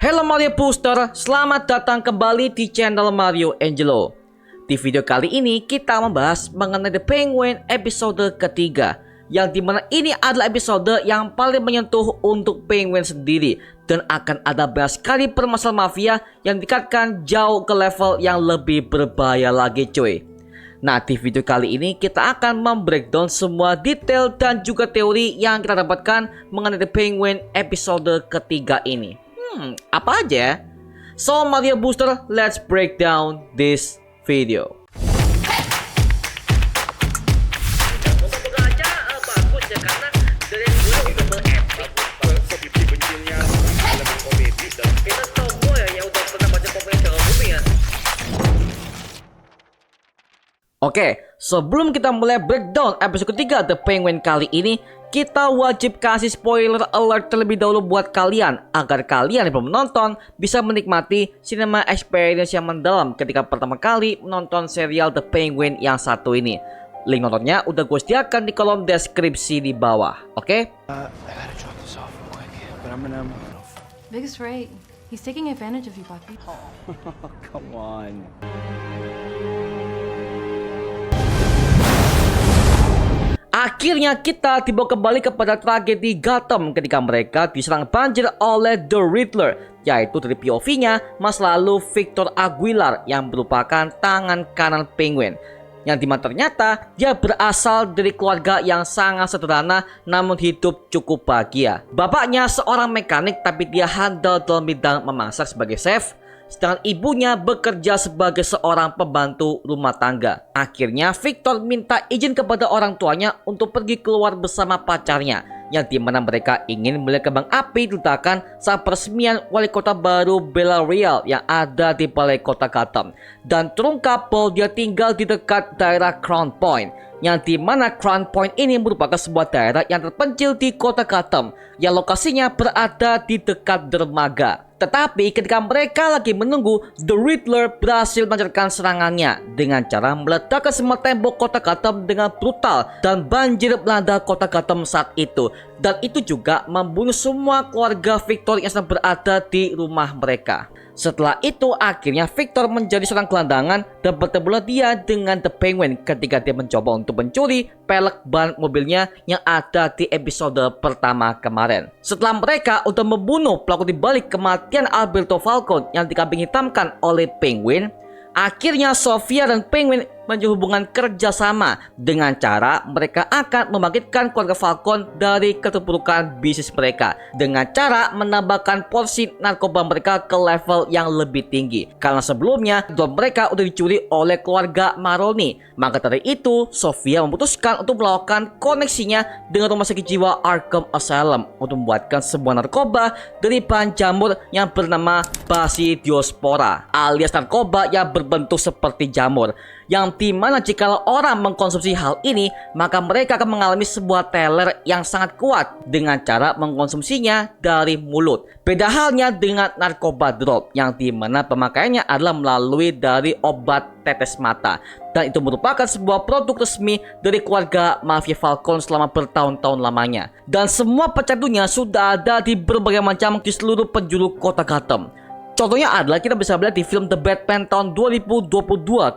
Halo Mario Booster, selamat datang kembali di channel Mario Angelo. Di video kali ini kita membahas mengenai The Penguin episode ketiga, yang dimana ini adalah episode yang paling menyentuh untuk Penguin sendiri, dan akan ada banyak sekali permasalahan mafia yang ditingkatkan jauh ke level yang lebih berbahaya lagi cuy. Nah, di video kali ini kita akan membreakdown semua detail dan juga teori yang kita dapatkan mengenai The Penguin episode ketiga ini. Apa aja? So Mario Booster, let's break down this video. Moga-moga aja bagus ya, karena dari dulu udah berepic. Seperti bencinnya elemen komedi dan Kita tahu ya udah pernah baca komik dalam bumi ya. Oke, sebelum kita mulai breakdown episode ketiga The Penguin kali ini, kita wajib kasih spoiler alert terlebih dahulu buat kalian, agar kalian yang belum menonton bisa menikmati cinema experience yang mendalam ketika pertama kali menonton serial The Penguin yang satu ini. Link nontonnya udah gue sediakan di kolom deskripsi di bawah, oke? I gotta drop this off real quick, but I'm gonna Big is right. He's taking advantage of you, Bucky. come on. Akhirnya kita dibawa kembali kepada tragedi Gotham ketika mereka diserang banjir oleh The Riddler, yaitu dari POV-nya masa lalu Victor Aguilar yang merupakan tangan kanan Penguin, yang dimana ternyata dia berasal dari keluarga yang sangat sederhana namun hidup cukup bahagia. Bapaknya seorang mekanik tapi dia handal dalam bidang memasak sebagai chef, sedangkan ibunya bekerja sebagai seorang pembantu rumah tangga. Akhirnya Victor minta izin kepada orang tuanya untuk pergi keluar bersama pacarnya, yang dimana mereka ingin melihat kembang api diletakkan saat peresmian wali kota baru Bella Real yang ada di balai kota Gotham. Dan terungkap bahwa dia tinggal di dekat daerah Crown Point, yang dimana Crown Point ini merupakan sebuah daerah yang terpencil di kota Gotham, yang lokasinya berada di dekat dermaga. Tetapi ketika mereka lagi menunggu, The Riddler berhasil melancarkan serangannya dengan cara meledakkan semua tembok kota Gotham dengan brutal, dan banjir melanda kota Gotham saat itu. Dan itu juga membunuh semua keluarga Victor yang sedang berada di rumah mereka. Setelah itu akhirnya Victor menjadi seorang gelandangan dan bertemulah dia dengan The Penguin ketika dia mencoba untuk mencuri pelek ban mobilnya yang ada di episode pertama kemarin. Setelah mereka untuk membunuh pelaku dibalik kematian Alberto Falcone yang dikambing hitamkan oleh Penguin, akhirnya Sofia dan Penguin menjalin hubungan kerjasama dengan cara mereka akan membangkitkan keluarga Falcone dari keterpurukan bisnis mereka dengan cara menambahkan porsi narkoba mereka ke level yang lebih tinggi, karena sebelumnya drone mereka udah dicuri oleh keluarga Maroni. Maka dari itu Sofia memutuskan untuk melakukan koneksinya dengan rumah sakit jiwa Arkham Asylum untuk membuatkan sebuah narkoba dari bahan jamur yang bernama Basidiospora, alias narkoba yang berbentuk seperti jamur, yang dimana jika orang mengkonsumsi hal ini maka mereka akan mengalami sebuah teler yang sangat kuat dengan cara mengkonsumsinya dari mulut. Beda halnya dengan narkoba drop yang dimana pemakaiannya adalah melalui dari obat tetes mata, dan itu merupakan sebuah produk resmi dari keluarga mafia Falcone selama bertahun-tahun lamanya, dan semua pecandunya sudah ada di berbagai macam di seluruh penjuru kota Gotham. Contohnya adalah kita bisa melihat di film The Batman tahun 2022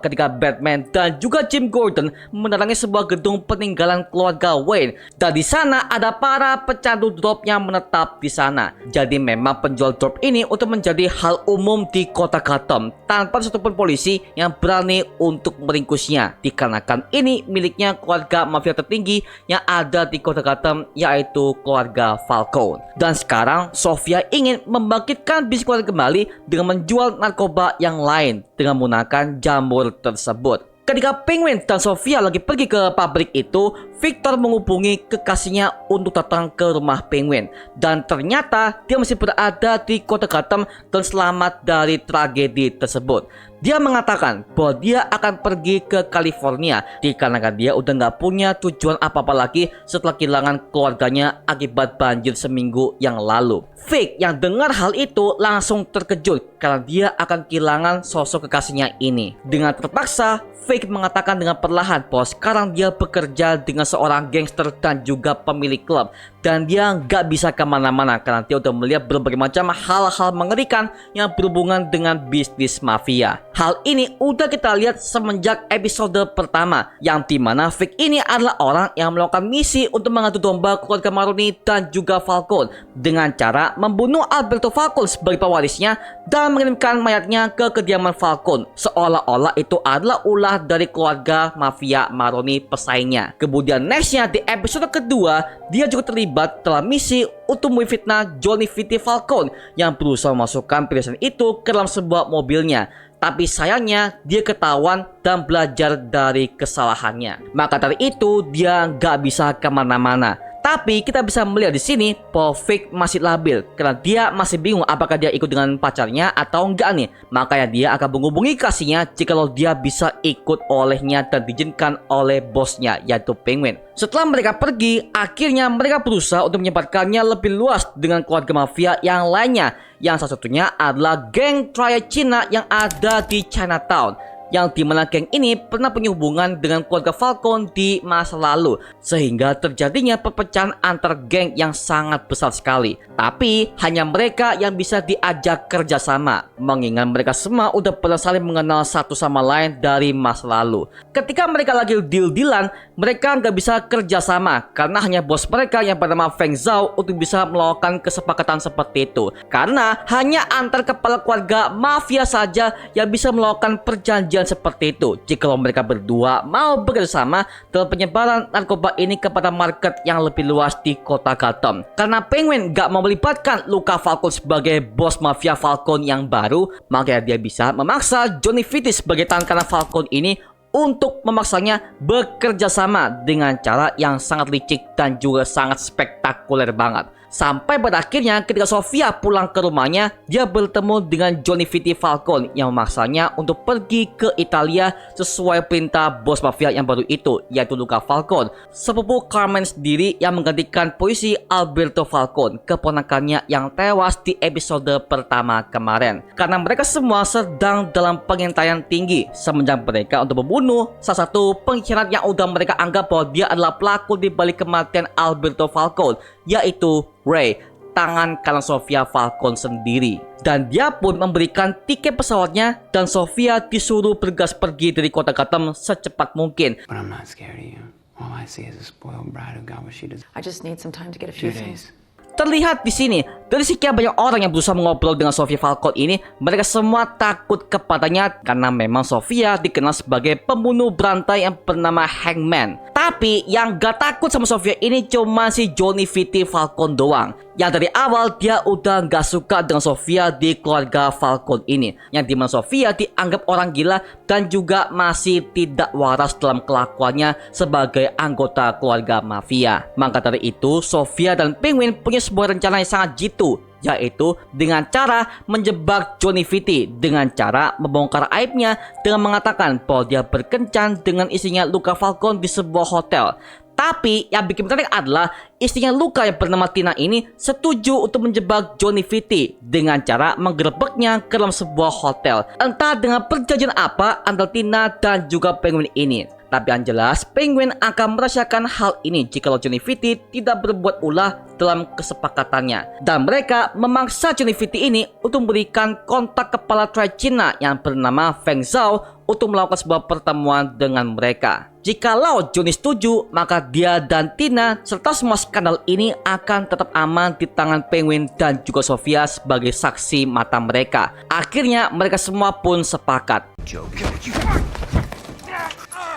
ketika Batman dan juga Jim Gordon menerangi sebuah gedung peninggalan keluarga Wayne, dan di sana ada para pecandu drop yang menetap di sana. Jadi memang penjual drop ini untuk menjadi hal umum di kota Gotham tanpa satupun polisi yang berani untuk meringkusnya, dikarenakan ini miliknya keluarga mafia tertinggi yang ada di kota Gotham, yaitu keluarga Falcone. Dan sekarang Sofia ingin membangkitkan bisnis keluarga kembali dengan menjual narkoba yang lain dengan menggunakan jamur tersebut. Ketika Penguin dan Sofia lagi pergi ke pabrik itu, Victor menghubungi kekasihnya untuk datang ke rumah Penguin, dan ternyata dia masih berada di kota Gotham dan selamat dari tragedi tersebut. Dia mengatakan bahwa dia akan pergi ke California dikarenakan dia udah nggak punya tujuan apa-apa lagi setelah kehilangan keluarganya akibat banjir seminggu yang lalu. Vic yang dengar hal itu langsung terkejut karena dia akan kehilangan sosok kekasihnya ini. Dengan terpaksa, Vic mengatakan dengan perlahan bahwa sekarang dia bekerja dengan seorang gangster dan juga pemilik klub, dan dia nggak bisa kemana-mana karena dia udah melihat berbagai macam hal-hal mengerikan yang berhubungan dengan bisnis mafia. Hal ini udah kita lihat semenjak episode pertama, yang dimana Vic ini adalah orang yang melakukan misi untuk mengadu domba keluarga Maroni dan juga Falcone dengan cara membunuh Alberto Falcone sebagai pewarisnya dan mengirimkan mayatnya ke kediaman Falcone, seolah-olah itu adalah ulah dari keluarga mafia Maroni pesaingnya. Kemudian nextnya di episode kedua, dia juga terlibat dalam misi untuk memfitnah Johnny Vitti Falcone yang berusaha memasukkan perhiasan itu ke dalam sebuah mobilnya. Tapi sayangnya dia ketahuan dan belajar dari kesalahannya. Maka dari itu dia nggak bisa kemana-mana. Tapi kita bisa melihat di sini bahwa Vic masih labil karena dia masih bingung apakah dia ikut dengan pacarnya atau enggak nih. Makanya dia akan menghubungi kasihnya jikalau dia bisa ikut olehnya dan diizinkan oleh bosnya yaitu Penguin. Setelah mereka pergi, akhirnya mereka berusaha untuk menyebarkannya lebih luas dengan keluarga mafia yang lainnya. Yang salah satunya adalah geng Triad Cina yang ada di Chinatown, yang dimana geng ini pernah punya hubungan dengan keluarga Falcone di masa lalu, sehingga terjadinya perpecahan antar geng yang sangat besar sekali. Tapi hanya mereka yang bisa diajak kerjasama, mengingat mereka semua udah pernah saling mengenal satu sama lain dari masa lalu. Ketika mereka lagi deal-dealan, mereka nggak bisa kerjasama karena hanya bos mereka yang bernama Feng Zhao untuk bisa melakukan kesepakatan seperti itu. Karena hanya antar kepala keluarga mafia saja yang bisa melakukan perjanjian seperti itu jika mereka berdua mau bekerjasama dalam penyebaran narkoba ini kepada market yang lebih luas di kota Gotham. Karena Penguin gak mau melibatkan Luca Falcone sebagai bos mafia Falcone yang baru, makanya dia bisa memaksa Johnny Vitti sebagai tangan kanan Falcone ini untuk memaksanya bekerja sama dengan cara yang sangat licik dan juga sangat spektakuler banget. Sampai pada akhirnya ketika Sofia pulang ke rumahnya, dia bertemu dengan Johnny Vitti Falcone yang memaksanya untuk pergi ke Italia sesuai perintah bos mafia yang baru itu, yaitu Luca Falcone, sepupu Carmen sendiri yang menggantikan posisi Alberto Falcone, keponakannya yang tewas di episode pertama kemarin. Karena mereka semua sedang dalam pengintaian tinggi semenjak mereka untuk membunuh salah satu pengkhianat yang udah mereka anggap bahwa dia adalah pelaku di balik kematian Alberto Falcone, yaitu Ray, tangan kanan Sofia Falcone sendiri. Dan dia pun memberikan tiket pesawatnya dan Sofia disuruh bergas pergi dari kota Gotham secepat mungkin. But I'm not scared of you. All I see is a spoiled bride who got what she deserves. I just need some time to get a 2 few things. days. Terlihat di sini, dari sekian banyak orang yang berusaha mengobrol dengan Sofia Falcone ini, mereka semua takut kepadanya karena memang Sofia dikenal sebagai pembunuh berantai yang bernama Hangman. Tapi yang gak takut sama Sofia ini cuma si Johnny Vitti Falcone doang, yang dari awal dia udah gak suka dengan Sofia di keluarga Falcone ini, yang dimana Sofia dianggap orang gila dan juga masih tidak waras dalam kelakuannya sebagai anggota keluarga mafia. Maka dari itu Sofia dan Penguin punya sebuah rencana yang sangat jitu, yaitu dengan cara menjebak Johnny Vitti dengan cara membongkar aibnya dengan mengatakan bahwa dia berkencan dengan istrinya Luca Falcone di sebuah hotel. Tapi yang bikin menarik adalah istrinya Luca yang bernama Tina ini setuju untuk menjebak Johnny Vitti dengan cara menggerebeknya ke dalam sebuah hotel. Entah dengan perjanjian apa antara Tina dan juga Penguin ini. Tapi yang jelas Penguin akan merasakan hal ini jika Johnny Vitti tidak berbuat ulah dalam kesepakatannya. Dan mereka memaksa Johnny Vitti ini untuk memberikan kontak kepala Triad Cina yang bernama Feng Zhao untuk melakukan sebuah pertemuan dengan mereka. Jikalau Johnny setuju, maka dia dan Tina serta semua skandal ini akan tetap aman di tangan Penguin dan juga Sofia sebagai saksi mata mereka. Akhirnya mereka semua pun sepakat.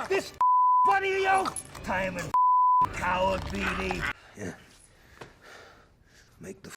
This funny to you? Time and coward BD. Yeah. Make the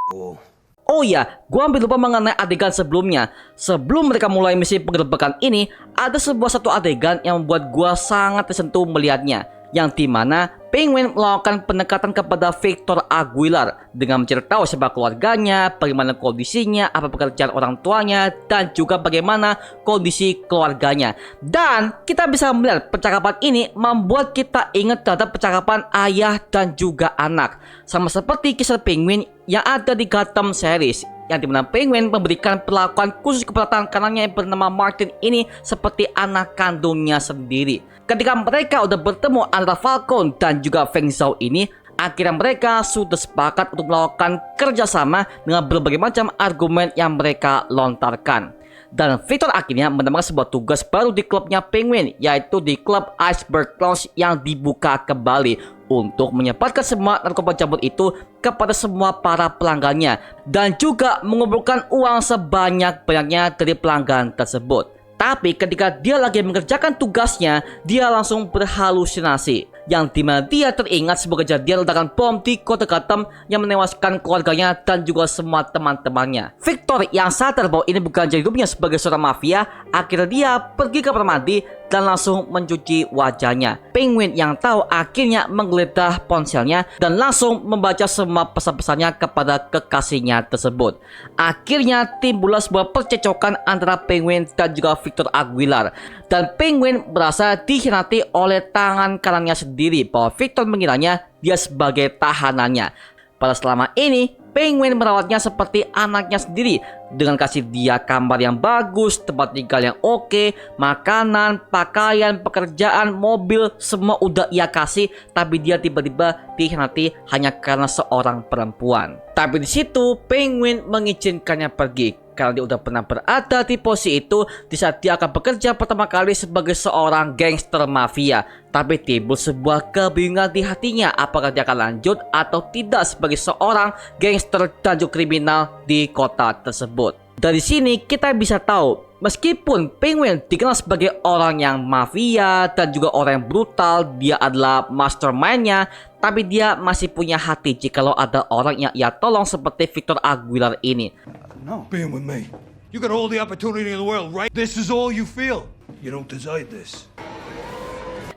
goal. Oh ya, gua hampir lupa mengenai adegan sebelumnya. Sebelum mereka mulai misi penggerebekan ini, ada satu adegan yang membuat gua sangat tersentuh melihatnya, yang dimana Penguin melakukan pendekatan kepada Victor Aguilar dengan mencari tahu siapa keluarganya, bagaimana kondisinya, apa pekerjaan orang tuanya, dan juga bagaimana kondisi keluarganya. Dan kita bisa melihat percakapan ini membuat kita ingat terhadap percakapan ayah dan juga anak, sama seperti kisah Penguin yang ada di Gotham series, yang dimana Penguin memberikan perlakuan khusus kepada tangan kanannya yang bernama Martin ini seperti anak kandungnya sendiri. Ketika mereka udah bertemu antara Falcon dan juga Feng Zhao ini, akhirnya mereka sudah sepakat untuk melakukan kerjasama dengan berbagai macam argumen yang mereka lontarkan. Dan Victor akhirnya menemukan sebuah tugas baru di klubnya Penguin, yaitu di klub Iceberg Lounge yang dibuka kembali untuk menyebarkan semua narkoba cabul itu kepada semua para pelanggannya dan juga mengumpulkan uang sebanyak-banyaknya dari pelanggan tersebut. Tapi ketika dia lagi mengerjakan tugasnya, dia langsung berhalusinasi, yang dimana dia teringat sebuah kejadian ledakan bom di kota Gotham yang menewaskan keluarganya dan juga semua teman-temannya. Victor yang sadar bahwa ini bukan jadi hidupnya sebagai seorang mafia, akhirnya dia pergi ke kamar mandi dan langsung mencuci wajahnya. Penguin yang tahu akhirnya menggeledah ponselnya dan langsung membaca semua pesan-pesannya kepada kekasihnya tersebut. Akhirnya timbullah sebuah percecokan antara Penguin dan juga Victor Aguilar, dan Penguin merasa dikhianati oleh tangan kanannya sendiri bahwa Victor mengiranya dia sebagai tahanannya. Pada selama ini Penguin merawatnya seperti anaknya sendiri dengan kasih dia kamar yang bagus, tempat tinggal yang oke, makanan, pakaian, pekerjaan, mobil, semua udah ia kasih, tapi dia tiba-tiba dikhianati hanya karena seorang perempuan. Tapi di situ Penguin mengizinkannya pergi karena dia udah pernah berada di posisi itu di saat dia akan bekerja pertama kali sebagai seorang gangster mafia. Tapi timbul sebuah kebingungan di hatinya, apakah dia akan lanjut atau tidak sebagai seorang gangster dan juga kriminal di kota tersebut. Dari sini kita bisa tahu, meskipun Penguin dikenal sebagai orang yang mafia dan juga orang yang brutal, dia adalah mastermind-nya, tapi dia masih punya hati jikalau ada orang yang ia tolong seperti Victor Aguilar ini. No. Being with me. You got all the opportunity in the world, right? This is all you feel. You don't decide this.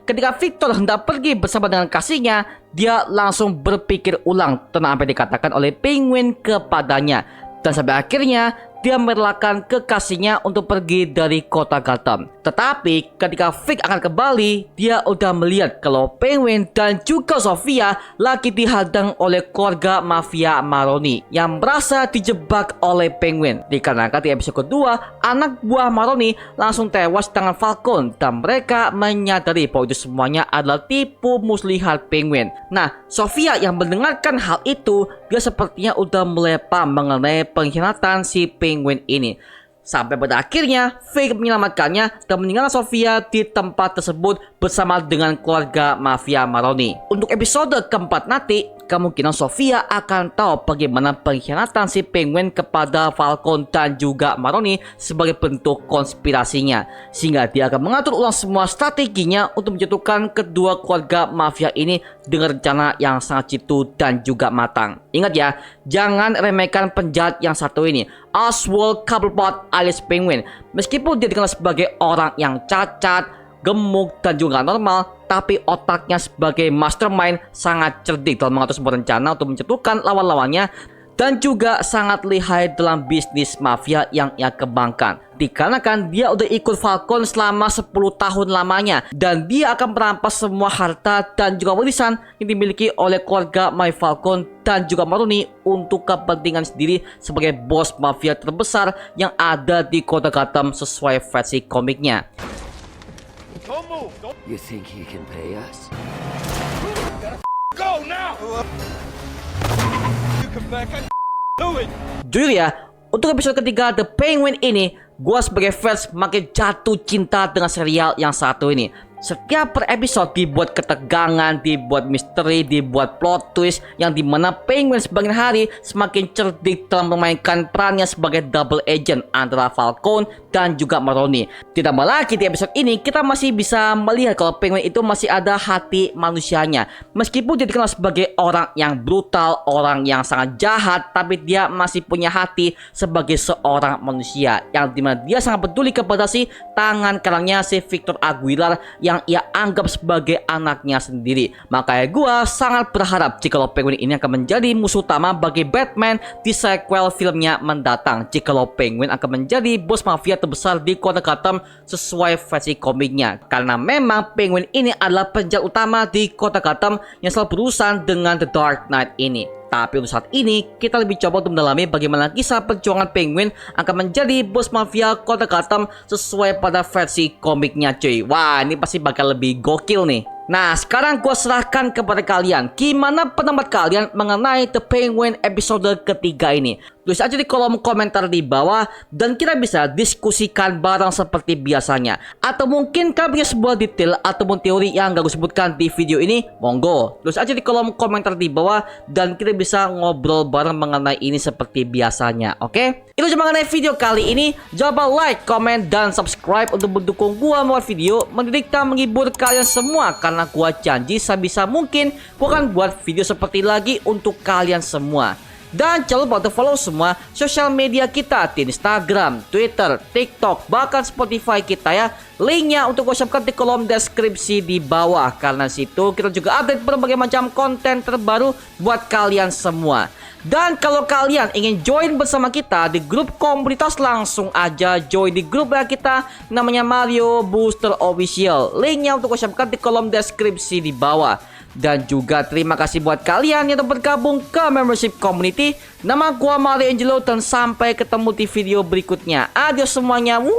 Ketika Victor hendak pergi bersama dengan kasihnya, dia langsung berpikir ulang tentang apa yang dikatakan oleh Penguin kepadanya. Dan sampai akhirnya dia merelakan kekasihnya untuk pergi dari kota Gotham. Tetapi ketika Vic akan kembali, dia udah melihat kalau Penguin dan juga Sofia lagi dihadang oleh keluarga mafia Maroni yang merasa dijebak oleh Penguin. Dikarenakan di episode kedua, anak buah Maroni langsung tewas dengan Falcon dan mereka menyadari bahwa itu semuanya adalah tipu muslihat Penguin. Nah, Sofia yang mendengarkan hal itu, dia sepertinya udah melepa mengenai pengkhianatan si Penguin ini. Sampai pada akhirnya Vic menyelamatkannya dan meninggalkan Sofia di tempat tersebut bersama dengan keluarga mafia Maroni. Untuk episode keempat nanti, kemungkinan Sofia akan tahu bagaimana pengkhianatan si Penguin kepada Falcon dan juga Maroni sebagai bentuk konspirasinya, sehingga dia akan mengatur ulang semua strateginya untuk menjatuhkan kedua keluarga mafia ini dengan rencana yang sangat jitu dan juga matang. Ingat ya, jangan remehkan penjahat yang satu ini, Oswald Cobblepot alias Penguin. Meskipun dia dikenal sebagai orang yang cacat, gemuk, dan juga gak normal, tapi otaknya sebagai mastermind sangat cerdik dalam mengatur sebuah rencana untuk menjatuhkan lawan-lawannya, dan juga sangat lihai dalam bisnis mafia yang ia kembangkan. Dikarenakan dia udah ikut Falcon selama 10 tahun lamanya, dan dia akan merampas semua harta dan juga warisan yang dimiliki oleh keluarga My Falcon dan juga Maroni untuk kepentingan sendiri sebagai bos mafia terbesar yang ada di kota Gotham sesuai versi komiknya. You think he can pay us? Go now! You come back and do it! Jujur ya, untuk episode ketiga The Penguin ini, gua sebagai fans makin jatuh cinta dengan serial yang satu ini. Setiap per episode dibuat ketegangan, dibuat misteri, dibuat plot twist yang dimana Penguin sebagian hari semakin cerdik dalam memainkan perannya sebagai double agent antara Falcon dan juga Maroni. Ditambah lagi di episode ini kita masih bisa melihat kalau Penguin itu masih ada hati manusianya. Meskipun dia dikenal sebagai orang yang brutal, orang yang sangat jahat, tapi dia masih punya hati sebagai seorang manusia yang dimana dia sangat peduli kepada si tangan kanannya si Victor Aguilar yang yang ia anggap sebagai anaknya sendiri. Makanya gue sangat berharap jikalau Penguin ini akan menjadi musuh utama bagi Batman di sequel filmnya mendatang. Jikalau Penguin akan menjadi bos mafia terbesar di kota Gotham sesuai versi komiknya. Karena memang Penguin ini adalah penjahat utama di kota Gotham yang selalu berurusan dengan The Dark Knight ini. Tapi untuk saat ini, kita lebih coba untuk mendalami bagaimana kisah perjuangan Penguin akan menjadi bos mafia kota Gotham sesuai pada versi komiknya cuy. Wah, ini pasti bakal lebih gokil nih. Nah, sekarang gue serahkan kepada kalian. Gimana pendapat kalian mengenai The Penguin episode ketiga ini? Tulis aja di kolom komentar di bawah dan kita bisa diskusikan bareng seperti biasanya. Atau mungkin kalian punya sebuah detail ataupun teori yang gak gue sebutkan di video ini, monggo. Tulis aja di kolom komentar di bawah dan kita bisa ngobrol bareng mengenai ini seperti biasanya, oke? Itu cuma mengenai video kali ini. Jangan lupa like, comment, dan subscribe untuk mendukung gua membuat video mendidik dan menghibur kalian semua. Karena gua janji sebisa mungkin gua akan buat video seperti lagi untuk kalian semua. Dan jangan lupa untuk follow semua sosial media kita di Instagram, Twitter, TikTok, bahkan Spotify kita ya. Linknya untuk gue siapkan di kolom deskripsi di bawah. Karena situ kita juga update berbagai macam konten terbaru buat kalian semua. Dan kalau kalian ingin join bersama kita di grup komunitas, langsung aja join di grup kita namanya Mario Booster Official. Linknya untuk gue siapkan di kolom deskripsi di bawah. Dan juga terima kasih buat kalian yang telah bergabung ke membership community. Nama gua Mario Angelo dan sampai ketemu di video berikutnya. Adios semuanya. Woo!